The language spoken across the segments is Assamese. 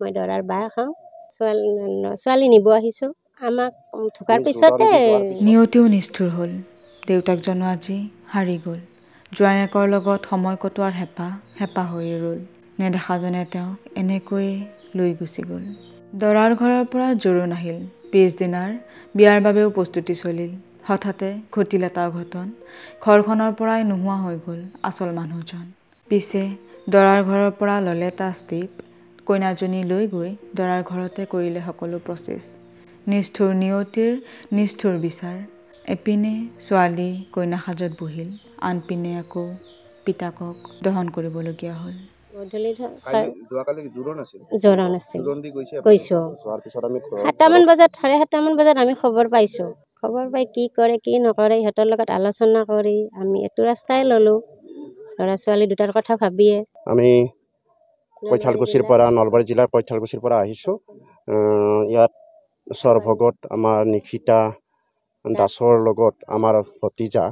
মই দৰাৰ বাহ খাওঁ ছোৱালী নিব আহিছোঁ আমাক ঢুকাৰ পিছতে নিয়তিও নিষ্ঠুৰ হ'ল দেউতাকজনো আজি হাৰি গ'ল জোৱায়েকৰ লগত সময় কটোৱাৰ হেঁপাহ হৈ ৰ'ল নেদেখাজনে তেওঁক এনেকৈয়ে লৈ গুচি গ'ল দৰাৰ ঘৰৰ পৰা জোৰোণ আহিল পিছদিনাৰ বিয়াৰ বাবেও প্ৰস্তুতি চলিল হঠাতে ঘটিল এটা অঘটন ঘৰখনৰ পৰাই নোহোৱা হৈ গ'ল আচল মানুহজন পিছে দৰাৰ ঘৰৰ পৰা ল'লে এটা ষ্টেপ কইনাজনী লৈ গৈ দৰাৰ ঘৰতে কৰিলে সকলো প্ৰচেছ নিষ্ঠুৰ নিয়তিৰ নিষ্ঠুৰ বিচাৰ এপিনে ছোৱালী কইনা সাজত বহিল আনপিনে আকৌ পিতাকক দহন কৰিবলগীয়া হ'ল জোৰোণ আছিল গৈছোঁ 7টামান বজাত আমি খবৰ পাইছোঁ খবৰ পাই কি কৰে কি নকৰে সিহঁতৰ লগত আলোচনা কৰি আমি এইটো ৰাস্তাই ল'লোঁ ল'ৰা ছোৱালী দুটাৰ কথা ভাবিয়ে আমি কৈঠালকুছিৰ পৰা নলবাৰী জিলাৰ কৈঠালকুছিৰ পৰা আহিছোঁ ইয়াত সৰভগত আমাৰ নিশিতা দাসৰ লগত আমাৰ ভতিজা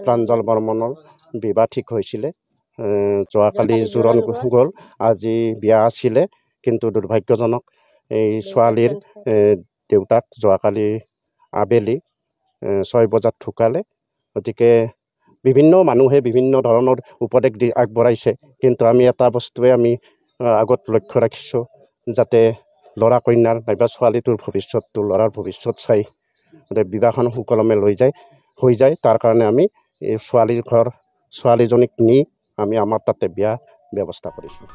প্ৰাঞ্জল বৰ্মনৰ বিবাহ ঠিক হৈছিলে যোৱাকালি জোৰোণ গ'ল আজি বিয়া আছিলে কিন্তু দুৰ্ভাগ্যজনক এই ছোৱালীৰ দেউতাক যোৱাকালি আবেলি 6 বজাত ঢুকালে গতিকে বিভিন্ন মানুহে বিভিন্ন ধৰণৰ উপদেশ আগবঢ়াইছে কিন্তু আমি এটা বস্তুৱে আমি আগত লক্ষ্য ৰাখিছোঁ যাতে ল'ৰা কন্যাৰ নাইবা ছোৱালীটোৰ ভৱিষ্যতটো ল'ৰাৰ ভৱিষ্যত চাই বিবাহখন সুকলমে হৈ যায় তাৰ কাৰণে আমি এই ছোৱালীজনীক নি আমি আমাৰ তাতে বিয়া ব্যৱস্থা কৰিছোঁ